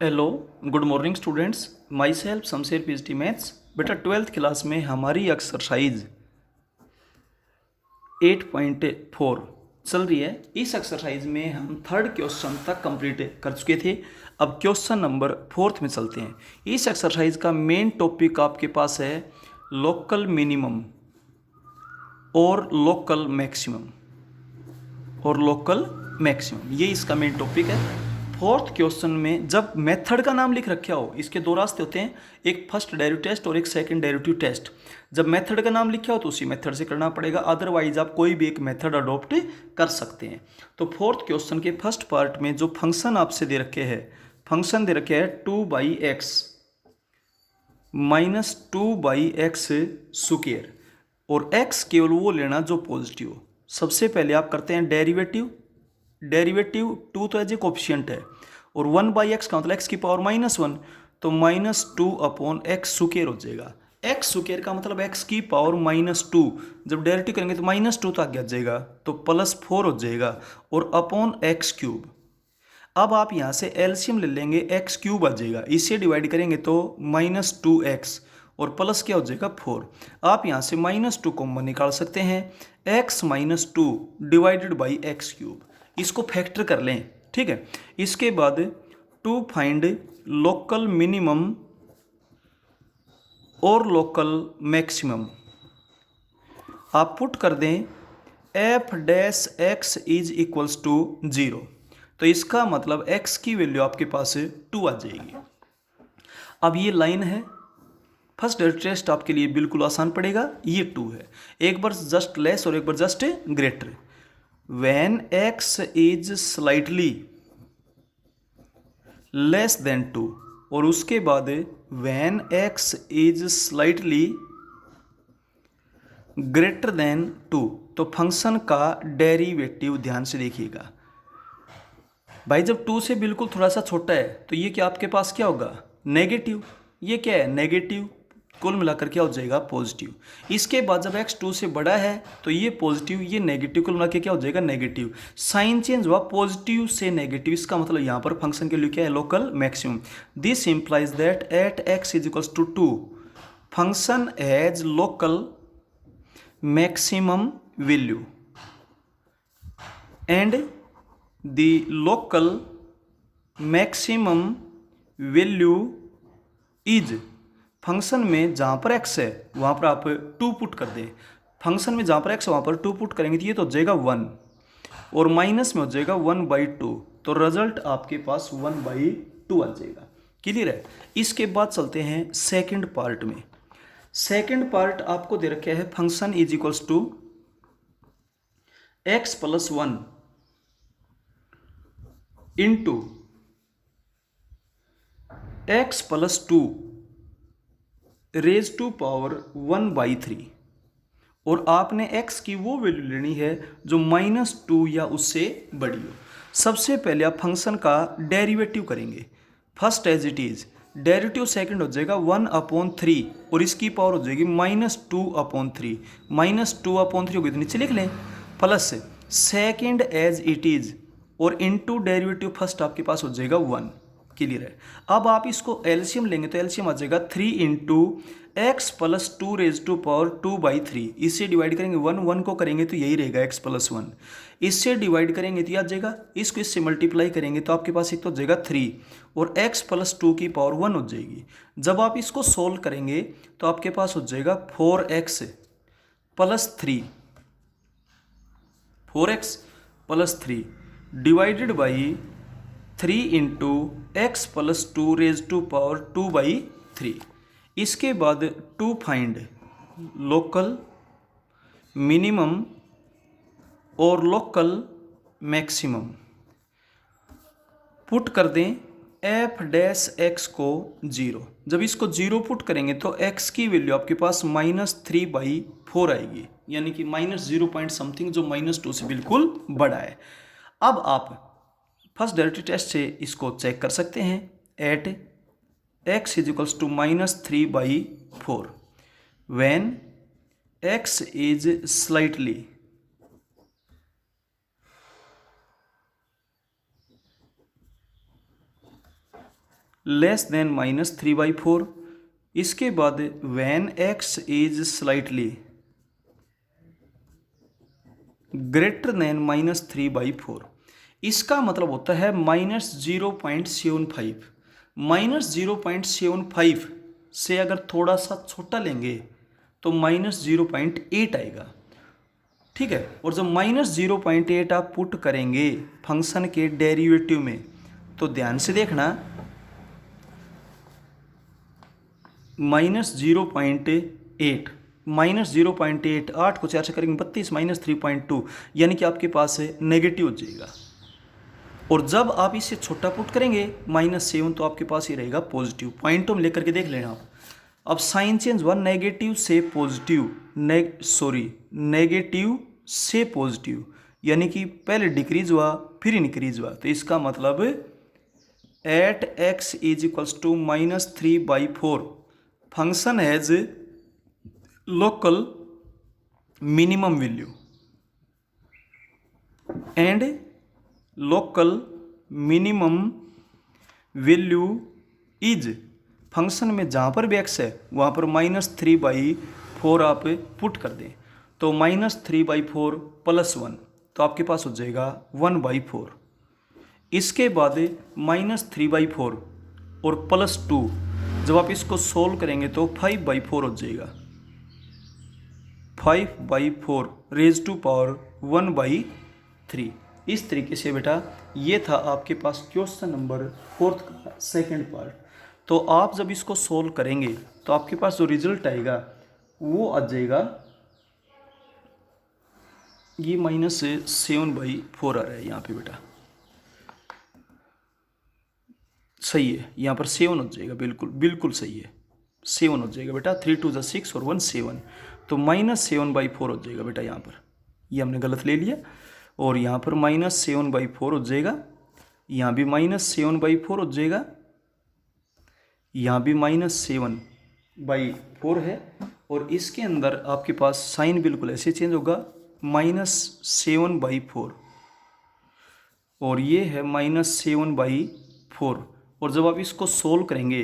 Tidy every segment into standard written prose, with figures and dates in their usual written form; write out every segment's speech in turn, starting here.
Hello, good morning students. My self Shamsher PhD maths. बेटा 12th class में हमारी exercise 8.4 चल रही है। इस एक्सरसाइज में हम थर्ड क्वेश्चन तक कंप्लीट कर चुके थे। अब क्वेश्चन नंबर 4 में चलते हैं। इस एक्सरसाइज का मेन टॉपिक आपके पास है लोकल मिनिमम और लोकल मैक्सिमम, ये इसका मेन टॉपिक है। फोर्थ क्वेश्चन में जब मेथड का नाम लिख रखा हो, इसके दो रास्ते होते हैं, एक फर्स्ट डेरिवेटिव टेस्ट और एक सेकंड डेरिवेटिव टेस्ट। जब मेथड का नाम लिखा हो तो उसी मेथड से करना पड़ेगा, अदरवाइज आप कोई भी एक मेथड अडॉप्ट कर सकते हैं। तो फोर्थ क्वेश्चन के फर्स्ट पार्ट में जो फंक्शन आपसे दे रखे हैं, फंक्शन दे रखे हैं 2/x माइनस 2/x स्क्वायर, और x केवल वो लेना जो पॉजिटिव हो। सबसे पहले आप करते हैं डेरिवेटिव 2 तो एज ए कोफिशियंट है, और 1/x का मतलब x की पावर -1, तो -2/x स्क्वायर हो जाएगा। x स्क्वायर का मतलब x की पावर -2, जब डेरिवेटिव करेंगे तो -2 तक आ जाएगा, तो +4 हो जाएगा, और अपॉन x क्यूब। अब आप यहाँ से एलसीएम ले लेंगे, एक्स क्यूब आ जाएगा, इसे डिवाइड करेंगे तो -2x, और प्लस क्या हो जाएगा 4। आप यहाँ से -2 कॉमन निकाल सकते हैं, x - 2 divided by x cube, इसको फैक्टर कर लें। ठीक है, इसके बाद टू फाइंड लोकल मिनिमम और लोकल मैक्सिमम आप पुट कर दें, f' इज इक्वल्स टू 0, तो इसका मतलब x की वैल्यू आपके पास 2 आ जाएगी। अब ये लाइन है, फर्स्ट टेस्ट आपके लिए बिल्कुल आसान पड़ेगा, ये 2 है, एक बार जस्ट लेस और एक बार just greater. When x is slightly less than 2, और उसके बाद when x is slightly greater than 2, तो फंक्शन का डेरिवेटिव ध्यान से देखिएगा भाई। जब 2 से बिल्कुल थोड़ा सा छोटा है तो ये क्या आपके पास क्या होगा, नेगेटिव। ये क्या है, नेगेटिव, कुल मिलाकर क्या हो जाएगा, पॉजिटिव। इसके बाद जब x 2 से बड़ा है तो ये पॉजिटिव, ये नेगेटिव, कुल मिलाकर क्या हो जाएगा, नेगेटिव। साइन चेंज हुआ पॉजिटिव से नेगेटिव, इसका मतलब यहाँ पर फंक्शन के लिए क्या है, local maximum. This implies that at x is equals to 2 function has local maximum value and the local maximum value is, function में जहाँ पर x है वहाँ पर आप 2 पुट कर दें। फंक्शन में जहाँ पर x है वहाँ पर 2 पुट करेंगे तो ये तो हो जाएगा 1, और माइनस में हो जाएगा 1/2, तो रिजल्ट आपके पास 1/2 आ जाएगा। क्लियर है। इसके बाद चलते हैं सेकंड पार्ट में। सेकंड पार्ट आपको दे रखा है, function is equals to x + 1 into x + 2 raise to power 1/3, और आपने x की वो वैल्यू लेनी है जो -2 या उससे बड़ी हो। सबसे पहले आप फंक्शन का डेरिवेटिव करेंगे, first as it is, derivative second हो जाएगा 1/3, और इसकी पावर हो जाएगी -2/3, -2/3 होगी तो नीचे लिख लें, plus second as it is, और इनटू डेरिवेटिव फर्स्ट आपके पास हो जाएगा 1। क्लियर है। अब आप इसको एलसीएम लेंगे तो एलसीएम आ जाएगा 3 × x + 2 रेज टू पावर 2/3, इससे डिवाइड करेंगे 1 को करेंगे तो यही रहेगा x + 1, इससे डिवाइड करेंगे तो आ जाएगा, इसको इससे मल्टीप्लाई करेंगे तो आपके पास एक तो हो जाएगा 3, और x + 2 की पावर 1 हो जाएगी। जब आप इसको सोल्व करेंगे तो आपके पास हो जाएगा 4x + 3 divided by 3 × x + 2 raise to power 2/3। इसके बाद टू फाइंड लोकल मिनिमम और लोकल मैक्सिमम पुट कर दें f' को 0। जब इसको 0 पुट करेंगे तो x की वैल्यू आपके पास -3/4 आएगी, यानी कि -0 पॉइंट समथिंग, जो -2 से बिल्कुल बड़ा है। अब आप फर्स्ट डेरिवेटिव टेस्ट से इसको चेक कर सकते हैं, at x is equals to -3/4 when x is slightly less than -3/4। इसके बाद when x is slightly greater than -3/4। इसका मतलब होता है -0.75। -0.75 से अगर थोड़ा सा छोटा लेंगे तो -0.8 आएगा। ठीक है, और जब -0.8 आप पुट करेंगे फंक्शन के डेरिवेटिव में, तो ध्यान से देखना, -0.8 -0.8 8 को 4 से करेंगे 32 -3.2, यानी कि आपके पास नेगेटिव हो जाएगा। और जब आप इसे छोटा पुट करेंगे -7, तो आपके पास ही रहेगा पॉजिटिव। पॉइंटों में लेकर के देख लेना आप। अब साइन चेंज हुआ नेगेटिव से पॉजिटिव, नेगेटिव से पॉजिटिव, यानी कि पहले डिक्रीज हुआ फिर इंक्रीज हुआ। तो इसका मतलब at x is equals to -3/4 function has local minimum value and local minimum value is, function में जहाँ पर भी x है वहाँ पर -3/4 आप पुट कर दें, तो -3/4 + 1, तो आपके पास हो जाएगा 1/4। इसके बाद -3/4 और +2, जब आप इसको सोल्व करेंगे तो 5/4 हो जाएगा। 5/4 रेज टू पावर 1/3। इस तरीके से बेटा ये था आपके पास क्वेश्चन नंबर 4 का सेकंड पार्ट। तो आप जब इसको सोल्व करेंगे तो आपके पास जो रिजल्ट आएगा वो आ जाएगा, ये -7/4 आ रहा है यहाँ पे बेटा, सही है, यहाँ पर 7 हो जाएगा, बिल्कुल बिल्कुल सही है, 7 हो जाएगा बेटा। 3 2 = 6 और 1 7, तो -7/4 हो जाएगा बेटा। यहाँ पर ये हमने गलत ले लिया, और यहाँ पर -7/4 हो जाएगा, यहाँ भी -7/4 हो जाएगा, यहाँ भी -7/4 है, और इसके अंदर आपके पास साइन बिल्कुल ऐसे चेंज होगा, -7/4, और ये है -7/4। और जब आप इसको सोल्व करेंगे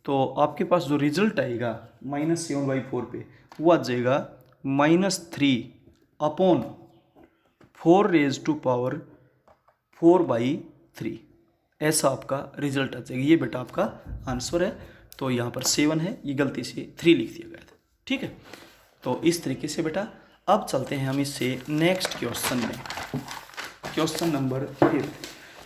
तो आपके पास जो रिजल्ट आएगा -7/4 पे, वो आ जाएगा -3/4 रेज टू पावर 4/3। ऐसा आपका रिजल्ट आ जाएगा। ये बेटा आपका आंसर है। तो यहाँ पर 7 है, ये गलती से 3 लिख दिया गया था। ठीक है, तो इस तरीके से बेटा अब चलते हैं हम इससे नेक्स्ट क्वेश्चन में, क्वेश्चन नंबर 5।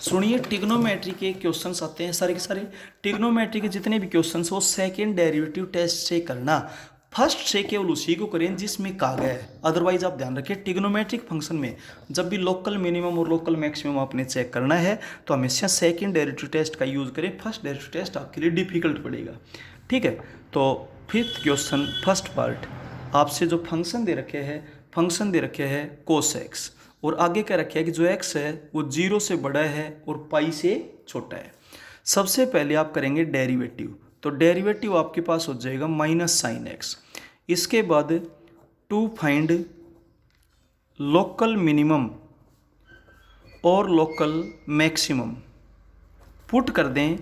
सुनिए, ट्रिग्नोमेट्री के क्वेश्चंस आते हैं सारे के सारे। ट्रिग्नोमेट्री के जितने भी क्वेश्चंस वो सेकंड डेरिवेटिव टेस्ट से करना, फर्स्ट से केवल उसी को करें जिसमें कहा गया है। अदरवाइज आप ध्यान रखें, ट्रिग्नोमेट्रिक फंक्शन में जब भी लोकल मिनिमम और लोकल मैक्सिमम आपने चेक करना है तो हमेशा सेकंड डेरिवेटिव टेस्ट का यूज़ करें। फर्स्ट डेरिवेटिव टेस्ट आपके लिए डिफिकल्ट पड़ेगा। ठीक है, तो 5th क्वेश्चन फर्स्ट पार्ट, आपसे जो फंक्शन दे रखे हैं cos x, और आगे क्या रखा है कि जो x है वो 0 से बड़ा है और पाई से छोटा है। सबसे पहले आप करेंगे डेरिवेटिव, तो डेरिवेटिव आपके पास हो जाएगा -sin x। इसके बाद टू फाइंड लोकल मिनिमम और लोकल मैक्सिमम, पुट कर दें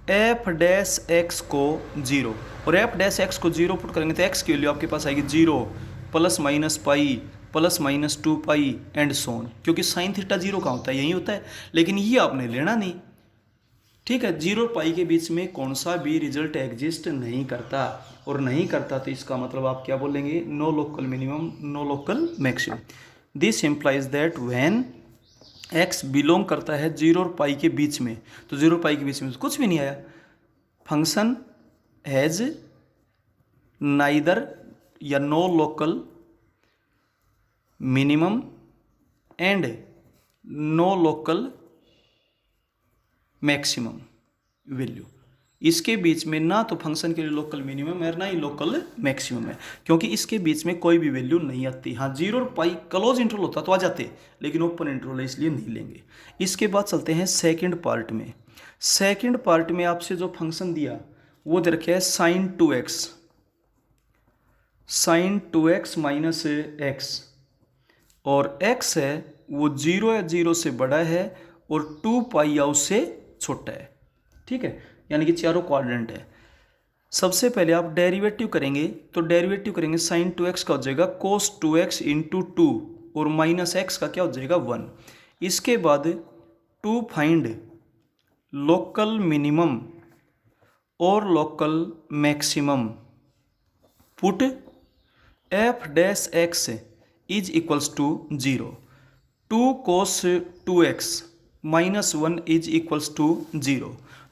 f' को 0, और f' को 0 पुट करेंगे तो x की वैल्यू आपके पास आएगी 0 ± पाई ±2π एंड सोन, क्योंकि साइन थीटा 0 कहाँ होता है, यही होता है, लेकिन ये आपने लेना नहीं। ठीक है, 0 और पाई के बीच में कौन सा भी रिजल्ट एग्जिस्ट नहीं करता, और नहीं करता तो इसका मतलब आप क्या बोलेंगे, no local minimum no local maximum. This implies that when x belong करता है 0 और पाई के बीच में, तो 0 और पाई के बीच में तो कुछ भी नहीं आया। फंक्शन हैज नाइदर या no local minimum and no local maximum value, इसके बीच में ना तो फंक्शन के लिए लोकल मिनिमम है ना ही लोकल मैक्सिमम है, क्योंकि इसके बीच में कोई भी वैल्यू नहीं आती। हाँ, 0 और पाई क्लोज इंटरवल होता तो आ जाते, लेकिन ओपन इंटरवल है इसलिए नहीं लेंगे। इसके बाद चलते हैं सेकंड पार्ट में। सेकंड पार्ट में आपसे जो फंक्शन दिया वो दे रखे है sin 2x -x, और x है वो 0 या 0 से बड़ा है और 2π या उससे छोटा है। ठीक है, यानी कि चारों क्वाड्रेंट है। सबसे पहले आप डेरिवेटिव करेंगे, तो डेरिवेटिव करेंगे साइन 2x का हो जाएगा cos 2x इंटू 2 और माइनस एक्स का क्या हो जाएगा 1। इसके बाद टू फाइंड लोकल मिनिमम और local maximum, put f dash x is equals to 0, 2 cos 2x minus 1 is equals to 0।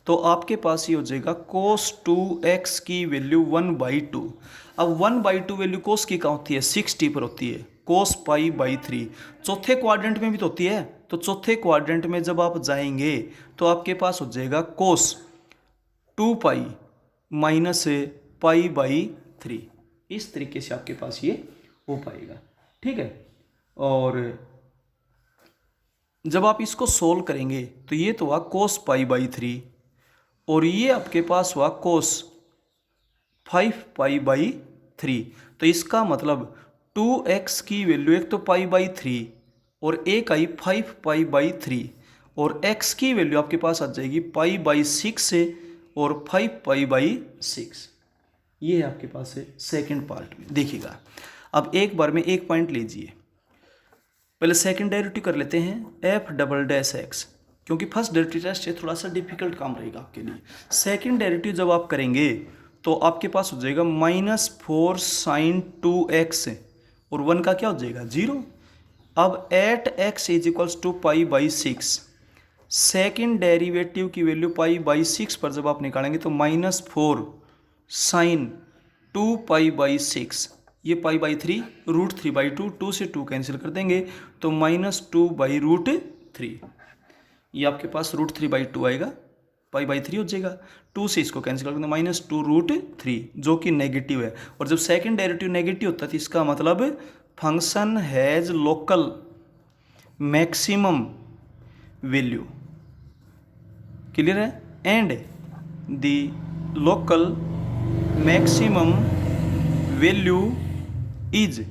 तो आपके पास ये हो जाएगा cos 2x की वैल्यू 1/2। अब 1/2 वैल्यू cos की कहाँ होती है, 60 पर होती है, cos π/3। चौथे क्वाड्रेंट में भी तो होती है, तो चौथे क्वाड्रेंट में जब आप जाएंगे तो आपके पास हो जाएगा cos 2π माइनस π/3। इस तरीके से आपके पास ये हो पाएगा, ठीक है। और जब आप इसको सोल्व करेंगे तो ये तो हुआ cos π/3 और ये आपके पास हुआ cos 5π/3। तो इसका मतलब 2x की वैल्यू एक तो π/3 और एक आई 5π/3 और x की वैल्यू आपके पास आ जाएगी π/6 से और 5π/6। ये है आपके पास है सेकंड पार्ट में, देखिएगा। अब एक बार में एक पॉइंट लीजिए, पहले सेकंड डेरिवेटिव कर लेते हैं एफ डबल डैश एक्स, क्योंकि फर्स्ट डेरिवेटिव टेस्ट है थोड़ा सा डिफिकल्ट काम रहेगा आपके लिए। सेकंड डेरिवेटिव जब आप करेंगे तो आपके पास हो जाएगा -4 sin 2x और 1 का क्या हो जाएगा 0। अब at x is equals to π/6, second derivative की वैल्यू π/6 पर जब आप निकालेंगे तो -4 sin 2π/6, ये π/3 √3/2, 2 से 2 कैंसिल कर देंगे तो -2/√3। ये आपके पास √3/2 आएगा, π/3 हो जाएगा, 2 से इसको कैंसिल कर देंगे -2√3 जो कि नेगेटिव है। और जब सेकंड डेरिवेटिव नेगेटिव होता है तो इसका मतलब function has local maximum value, clear है, and the local maximum value is,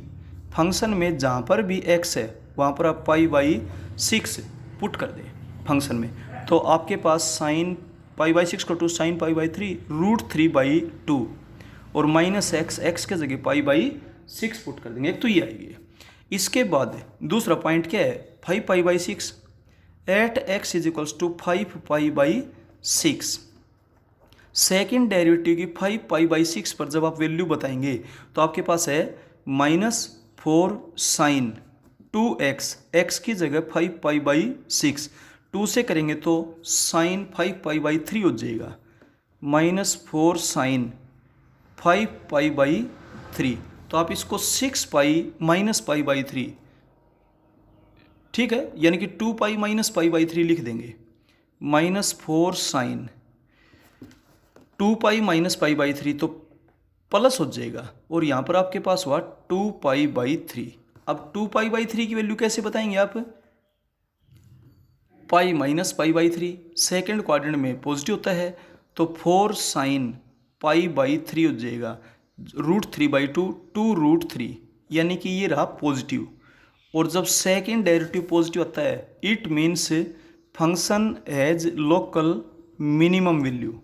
function में जहाँ पर भी x है वहाँ पर आप π/6 पुट कर दें फंक्शन में, तो आपके पास साइन π/6 को 2 sin π/3 √3/2 और माइनस x के जगह π/6 पुट कर देंगे, एक तो ये आएगी। इसके बाद दूसरा पॉइंट क्या है 5π/6 at x is equals to 5π/6। Second derivative की 5π/6 पर जब आप वैल्यू बताएंगे तो आपके पास है -4 sin 2x, x की जगह 5π/6, 2 से करेंगे तो sin 5π/3 हो जाएगा, -4 sin 5π/3। तो आप इसको 6π -π/3, ठीक है, यानी कि 2π -π/3 लिख देंगे, -4 sin 2π -π/3 तो प्लस हो जाएगा और यहाँ पर आपके पास हुआ 2π/3। अब 2π/3 की वैल्यू कैसे बताएंगे आप, π -π/3 सेकेंड क्वाड्रेंट में पॉजिटिव होता है तो 4 sin π/3 हो जाएगा, √3/2 2√3, यानी कि ये रहा पॉजिटिव। और जब सेकेंड डेरिवेटिव पॉजिटिव आता है it means function has local minimum value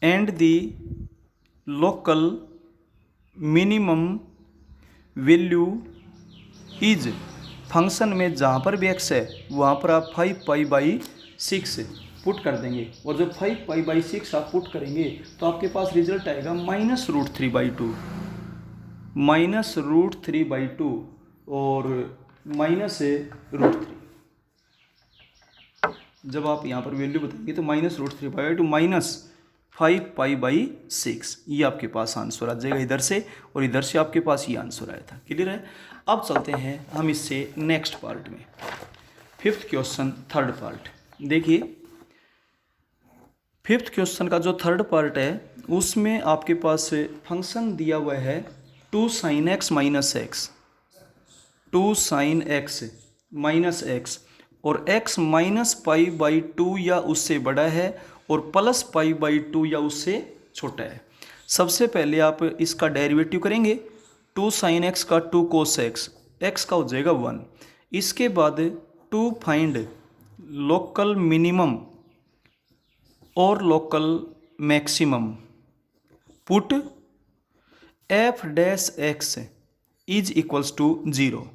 and the local minimum value is, function में जहाँ पर भी x है वहाँ पर आप 5π/6 पुट कर देंगे और जब 5π/6 आप पुट करेंगे तो आपके पास रिजल्ट आएगा -√3/2, -√3/2 और -√3। जब आप यहाँ पर वैल्यू बताएंगे तो -√3/2 -5π/6, ये आपके पास आंसर आ जाएगा इधर से, और इधर से आपके पास ये आंसर आया था, क्लियर है। अब चलते हैं हम इससे नेक्स्ट पार्ट में, फिफ्थ क्वेश्चन थर्ड पार्ट। देखिए फिफ्थ क्वेश्चन का जो थर्ड पार्ट है उसमें आपके पास फंक्शन दिया हुआ है 2 sin x minus x, 2 sin x minus x और x -π/2 या उससे बड़ा है और +π/2 या उससे छोटा है। सबसे पहले आप इसका डेरिवेटिव करेंगे, 2 sin x का 2 cos x, x का हो जाएगा 1। इसके बाद टू फाइंड लोकल मिनिमम और local maximum put f dash x is equals to 0।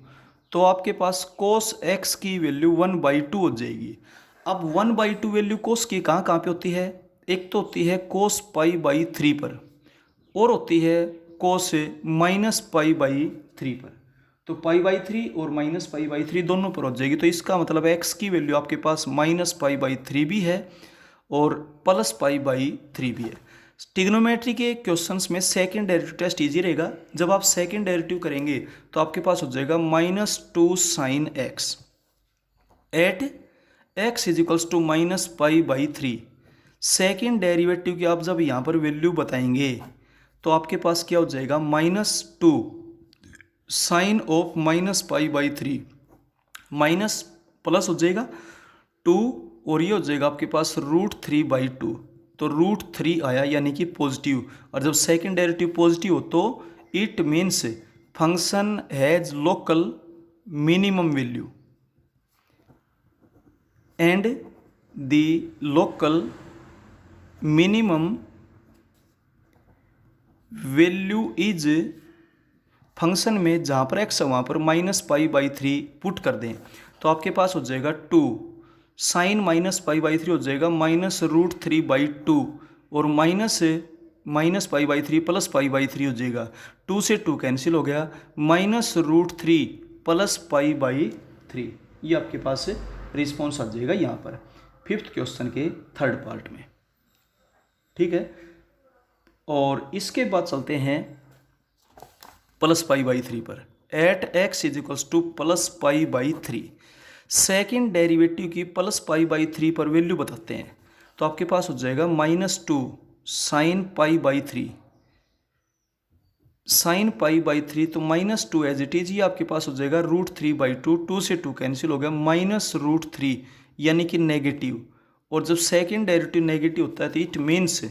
तो आपके पास कोस एक्स की वैल्यू 1/2 हो जाएगी। अब 1/2 वैल्यू कोस की कहाँ कहाँ पे होती है? एक तो होती है कोस π/3 पर और होती है कोस -π/3 पर। तो π/3 और -π/3 दोनों पर हो जाएगी। तो इसका मतलब x की वैल्यू आपके पास -π/3 भी है और +π/3 भी है। ट्रिग्नोमेट्री के क्वेश्चंस में सेकंड डेरिवेटिव टेस्ट इजी रहेगा। जब आप सेकंड डेरिवेटिव करेंगे तो आपके पास हो जाएगा -2 sin x at x is equals to -π/3। Second derivative की आप जब यहाँ पर वैल्यू बताएंगे तो आपके पास क्या हो जाएगा? -2 साइन ऑफ -π/3 माइनस प्लस हो जाएगा 2 और ये हो जाएगा आपके पास √3/2। तो √3 आया यानी कि पॉजिटिव। और जब सेकेंड डेरिवेटिव पॉजिटिव हो तो it means function has local minimum value and the local minimum value is function में जहाँ पर x है वहाँ पर -π/3 पुट कर दें तो आपके पास हो जाएगा 2 साइन -π/3 हो जाएगा -√3/2 और -π/3 प्लस π/3 हो जाएगा। 2 से 2 कैंसिल हो गया -√3 प्लस π/3। ये आपके पास रिस्पॉन्स आ जाएगा यहाँ पर फिफ्थ क्वेश्चन के थर्ड पार्ट में। ठीक है, और इसके बाद चलते हैं +π/3 पर। At x is equals to +π/3 second derivative की +π/3 पर वैल्यू बताते हैं तो आपके पास हो जाएगा -2 साइन π/3 साइन π/3 तो -2 एज इट इज, ये आपके पास हो जाएगा √3/2। 2 से 2 कैंसिल हो गया -√3 यानी कि नेगेटिव। और जब सेकेंड डेरिवेटिव नेगेटिव होता है तो it means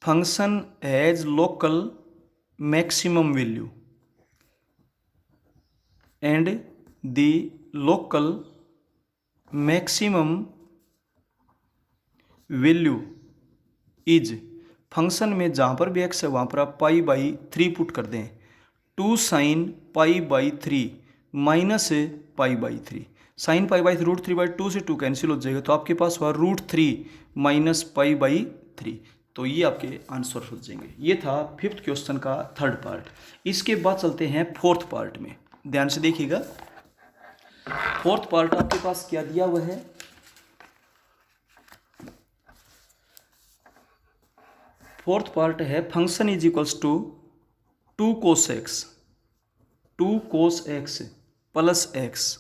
function has local maximum value and the local maximum value is function में जहाँ पर भी x है वहाँ पर आप π/3 पुट कर दें। 2 साइन π/3 माइनस π/3 साइन π/3 √3/2 से 2 कैंसिल हो जाएगा तो आपके पास हुआ √3 माइनस π/3। तो ये आपके आंसर हो जाएंगे। ये था फिफ्थ क्वेश्चन का थर्ड पार्ट। इसके बाद चलते हैं फोर्थ पार्ट में। ध्यान से देखिएगा, फोर्थ पार्ट आपके पास क्या दिया हुआ है? फोर्थ पार्ट है function is equals to 2 cos x plus x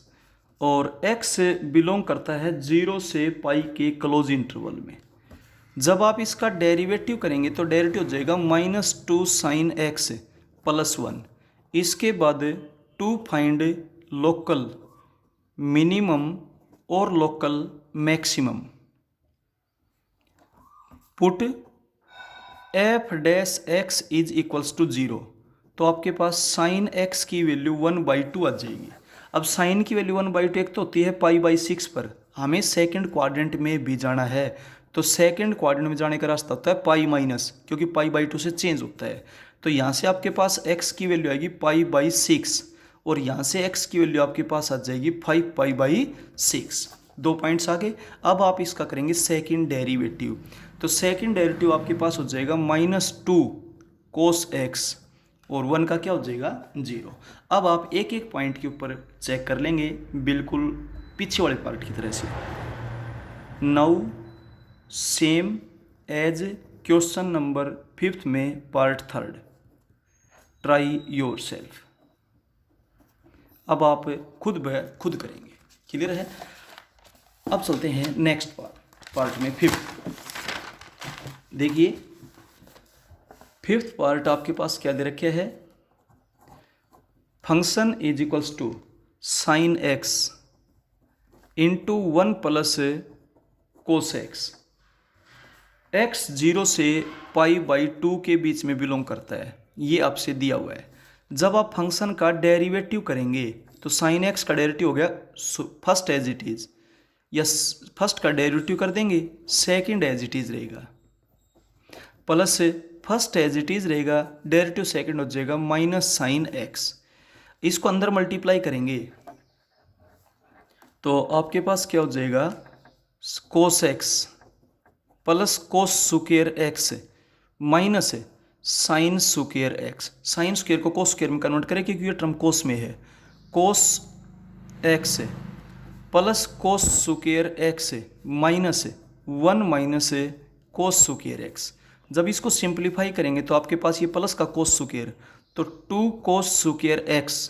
और x बिलोंग करता है 0 से पाई के क्लोज इंटरवल में। जब आप इसका डेरिवेटिव करेंगे तो डेरिवेटिव हो जाएगा -2 साइन x प्लस 1। इसके बाद टू फाइंड लोकल मिनिमम और local maximum put f dash x is equals to 0। तो आपके पास साइन x की वैल्यू 1/2 आ जाएगी। अब साइन की वैल्यू 1/2 एक तो होती है π/6 पर, हमें सेकंड क्वाड्रेंट में भी जाना है तो सेकंड क्वाड्रेंट में जाने का रास्ता होता है π-, क्योंकि π/2 से चेंज होता है। तो यहाँ से आपके पास x की वैल्यू आएगी π/6 और यहाँ से x की वैल्यू आपके पास आ जाएगी 5π/6। 2 पॉइंट्स आगे। अब आप इसका करेंगे सेकंड डेरिवेटिव तो सेकंड डेरिवेटिव आपके पास हो जाएगा -2 cos x और 1 का क्या हो जाएगा 0। अब आप एक एक पॉइंट के ऊपर चेक कर लेंगे बिल्कुल पीछे वाले पार्ट की तरह से। Now same as question number 5 में पार्ट 3, ट्राई योर सेल्फ। अब आप खुद ब खुद करेंगे। क्लियर है? अब चलते हैं नेक्स्ट पार्ट में 5th। देखिए 5th पार्ट आपके पास क्या दे रखे है? Function is equals to sine x into 1 plus cos x। x 0 से π/2 के बीच में बिलोंग करता है, ये आपसे दिया हुआ है। जब आप फंक्शन का डेरिवेटिव करेंगे तो साइन x का डेरिवेटिव हो गया फर्स्ट एज इट इज या फर्स्ट का डेरिवेटिव कर देंगे, सेकंड एज इट इज रहेगा, plus first as it is रहेगा, डेरिवेटिव सेकंड हो जाएगा माइनस साइन एक्स। इसको अंदर मल्टीप्लाई करेंगे तो आपके पास क्या हो जाएगा, cos x plus cos square x minus sine square x. Sine square को कोस स्क्वायर में कन्वर्ट करें क्योंकि ये टर्म कोस में है, कोस x plus cos square x minus 1 minus cos square x. जब इसको सिंप्लीफाई करेंगे तो आपके पास ये प्लस का कोस स्क्वायर, तो 2 cos square x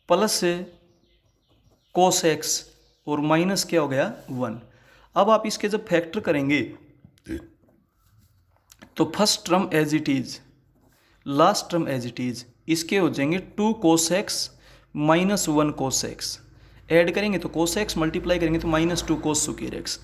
plus cos x और माइनस क्या हो गया 1। अब आप इसके जब फैक्टर करेंगे तो first term as it is, last term as it is, इसके हो जाएंगे 2 cos x minus 1 cos x. Add करेंगे तो कोस एक्स, मल्टीप्लाई करेंगे तो minus 2 cos square x.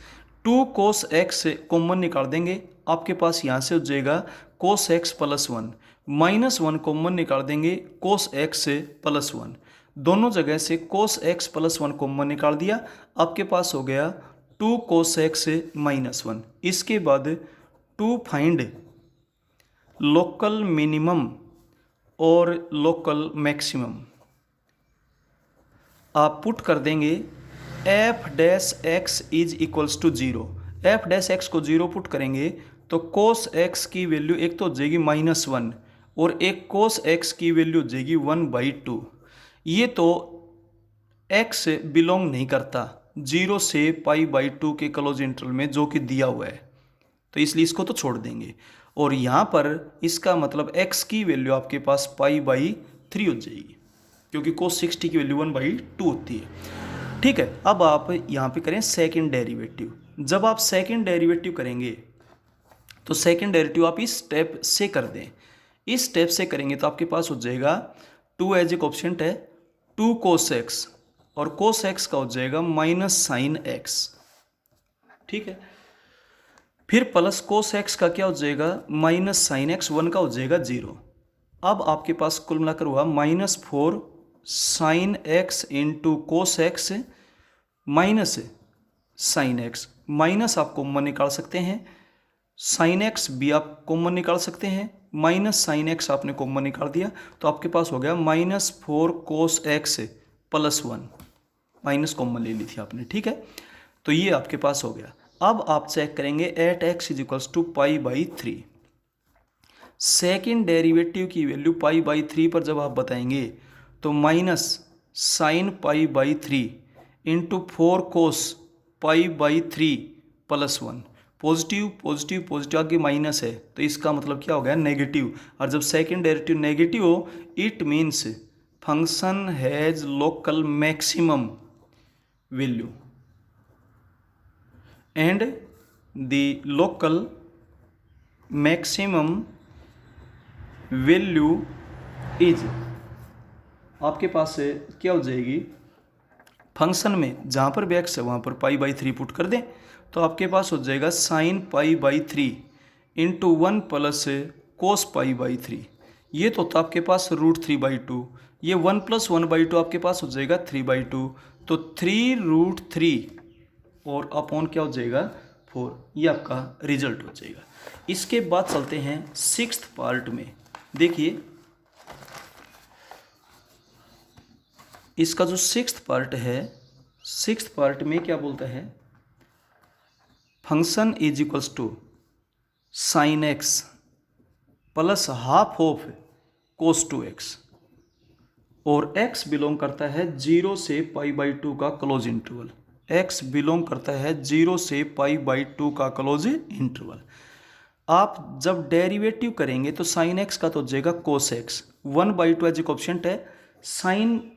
2 cos x common निकाल देंगे, आपके पास यहाँ से हो जाएगा cos x plus 1, minus 1 common निकाल देंगे, कोस एक्स प्लस 1। दोनों जगह से कोस एक्स प्लस 1 कॉमन निकाल दिया, आपके पास हो गया 2 कोस एक्स माइनस 1। इसके बाद टू फाइंड लोकल मिनिमम और लोकल मैक्सिमम आप पुट कर देंगे, f dash x is equals to 0। F dash x को 0 पुट करेंगे तो कोस एक्स की वैल्यू एक तो हो जाएगी -1 और एक कोस एक्स की वैल्यू हो जाएगी 1/2। ये तो एक्स बिलोंग नहीं करता 0 से π/2 के क्लोज इंटरवल में जो कि दिया हुआ है, तो इसलिए इसको तो छोड़ देंगे। और यहाँ पर इसका मतलब x की वैल्यू आपके पास π/3 हो जाएगी क्योंकि cos 60 की वैल्यू 1/2 होती है। ठीक है, अब आप यहाँ पे करें सेकंड डेरिवेटिव। जब आप सेकंड डेरिवेटिव करेंगे तो सेकंड डेरिवेटिव आप इस स्टेप से कर दें। इस स्टेप से करेंगे तो आपके पास हो जाएगा 2 एज ए कोएफिशिएंट है 2 cos x और cos x का हो जाएगा माइनस साइन एक्स। ठीक है, फिर प्लस कोस एक्स का क्या हो जाएगा माइनस साइन एक्स, 1 का हो जाएगा 0। अब आपके पास कुल मिलाकर हुआ -4 sine x into cos x minus sine x. Minus आप कॉमन निकाल सकते हैं, साइन एक्स भी आप कॉमन निकाल सकते हैं, माइनस साइन एक्स आपने कॉमन निकाल दिया तो आपके पास हो गया -4 कोस एक्स प्लस 1, माइनस कॉमन ले ली थी आपने। ठीक है, तो ये आपके पास हो गया। अब आप चेक करेंगे at x is equals to π/3। Second derivative की वैल्यू π/3 पर जब आप बताएंगे तो minus sine π/3 into 4 cos π/3 plus 1। Positive positive positive आगे माइनस है तो इसका मतलब क्या हो गया नेगेटिव। और जब सेकेंड डेरिवेटिव नेगेटिव हो it means function has local maximum value and the local maximum value is, आपके पास क्या हो जाएगी फंक्शन में जहाँ पर भी एक्स है वहाँ पर π/3 पुट कर दें तो आपके पास हो जाएगा साइन π/3 इंटू 1 प्लस कोस π/3। ये तो था आपके पास √3/2, ये 1 + 1/2 आपके पास हो जाएगा 3/2, तो 3√3 और अपॉन क्या हो जाएगा 4। ये आपका रिजल्ट हो जाएगा। इसके बाद चलते हैं 6th पार्ट में। देखिए इसका जो 6th पार्ट है, 6th पार्ट में क्या बोलता है, function is equals to sine x plus half of cos 2x और x बिलोंग करता है 0 से π/2 का क्लोज इंटरवल। x बिलोंग करता है 0 से π/2 का क्लोज इंटरवल। आप जब डेरिवेटिव करेंगे तो साइन x का तो हो जाएगा cos x, 1/2 as a coefficient है, साइन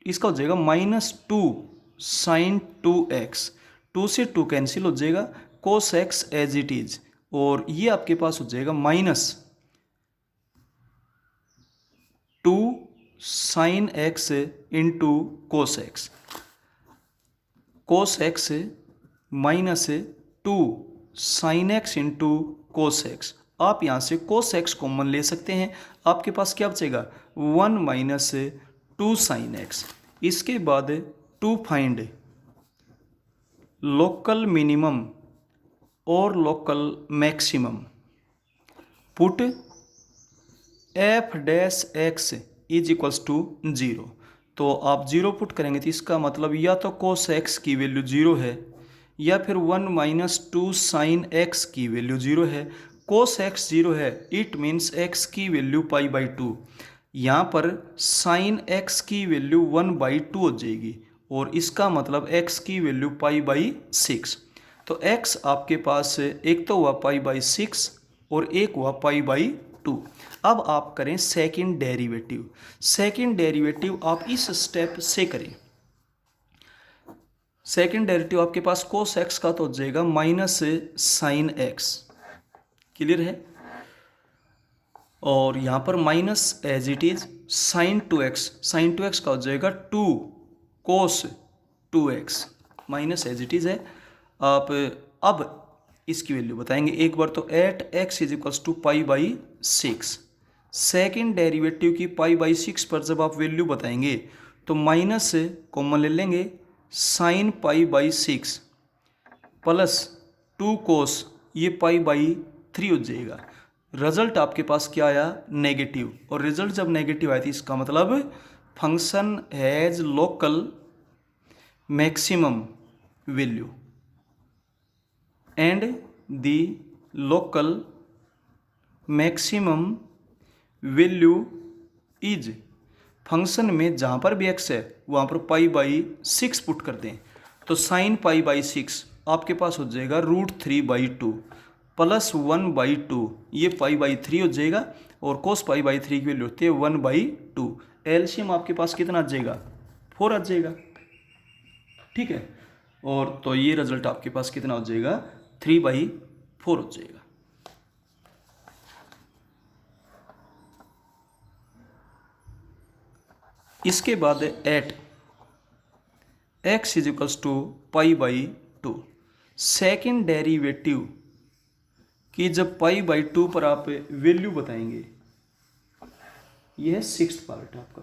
इसका हो जाएगा -2 साइन 2x, 2 से 2 कैंसिल हो जाएगा, cos x as it is, और ये आपके पास हो जाएगा -2 sine x into cos x, cos x -2 sine x into cos x। आप यहाँ से कोस x कॉमन ले सकते हैं, आपके पास क्या बचेगा 1 - 2 साइन x। इसके बाद टू फाइंड लोकल मिनिमम और local maximum put f dash x is equals to 0। तो आप 0 पुट करेंगे तो इसका मतलब या तो कोस एक्स की वैल्यू 0 है या फिर 1 माइनस 2 साइन एक्स की वैल्यू 0 है। कोस एक्स 0 है, इट मीन्स एक्स की वैल्यू π/2। यहाँ पर साइन एक्स की वैल्यू 1/2 हो जाएगी और इसका मतलब x की वैल्यू π/6। तो x आपके पास एक तो हुआ π/6 और एक हुआ π/2। अब आप करें सेकंड डेरिवेटिव। सेकंड डेरिवेटिव आप इस स्टेप से करें। सेकंड डेरिवेटिव आपके पास कोस एक्स का तो हो जाएगा माइनस साइन एक्स, क्लियर है। और यहाँ पर minus as it is sine 2x, sine 2x का हो जाएगा 2 cos 2x, minus as it is है। आप अब इसकी वैल्यू बताएंगे एक बार तो at x is equals to π/6। Second derivative की π/6 पर जब आप वैल्यू बताएंगे तो माइनस कॉमन ले लेंगे, साइन π/6 प्लस 2 कोस ये π/3 हो जाएगा। रिजल्ट आपके पास क्या आया, नेगेटिव। और रिजल्ट जब नेगेटिव आया तो इसका मतलब function has local maximum value and the local maximum value is, function में जहाँ पर भी x है वहाँ पर π/6 पुट कर दें तो साइन π/6 आपके पास हो जाएगा √3/2 प्लस 1/2 ये π/3 हो जाएगा और कोस π/3 की वैल्यू होती है 1/2। एलसीएम आपके पास कितना आ जाएगा, 4 आ जाएगा, ठीक है। और तो ये रिजल्ट आपके पास कितना हो जाएगा, 3/4 हो जाएगा। इसके बाद at x is equals to π/2 second derivative कि जब π/2 पर आप वैल्यू बताएंगे, यह है 6th पार्ट आपका,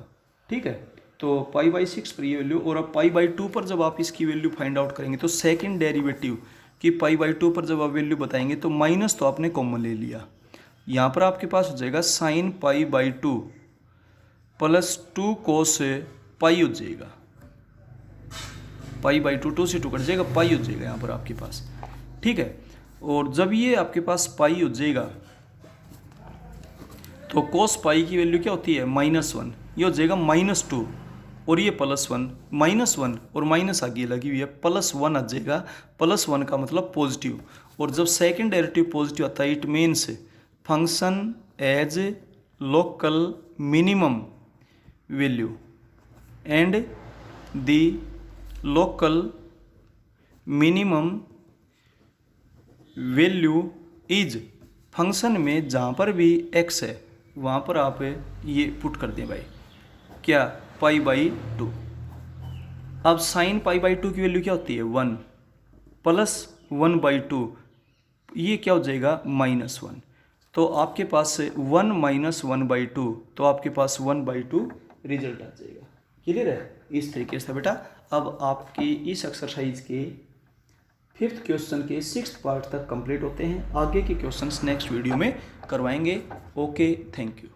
ठीक है। तो π/6 पर ये वैल्यू, और अब π/2 पर जब आप इसकी वैल्यू फाइंड आउट करेंगे तो सेकेंड डेरिवेटिव कि π/2 पर जब आप वैल्यू बताएंगे तो माइनस तो आपने कॉमन ले लिया, यहाँ पर आपके पास हो जाएगा साइन π/2 प्लस 2 कोस पाई हो जाएगा, π/2 2 से 2 कट जाएगा, पाई हो जाएगा यहाँ पर आपके पास, ठीक है। और जब ये आपके पास पाई हो जाएगा तो कोस पाई की वैल्यू क्या होती है, -1, ये हो जाएगा -2 और ये +1, -1 और माइनस आगे लगी हुई है, +1 आ जाएगा। +1 का मतलब पॉजिटिव, और जब सेकेंड डेरिवेटिव पॉजिटिव आता है it means function as local minimum value and the local minimum value is, function में जहाँ पर भी x है वहाँ पर आप ये पुट कर दें भाई, क्या, π/2। अब साइन π/2 की वैल्यू क्या होती है, 1 प्लस 1/2, ये क्या हो जाएगा, -1। तो आपके पास 1 माइनस 1/2, तो आपके पास 1/2 रिजल्ट आ जाएगा, क्लियर है। इस तरीके से बेटा अब आपकी इस एक्सरसाइज के 5th क्वेश्चन के 6th पार्ट तक कंप्लीट होते हैं। आगे के क्वेश्चंस नेक्स्ट वीडियो में करवाएंगे। Okay, thank you.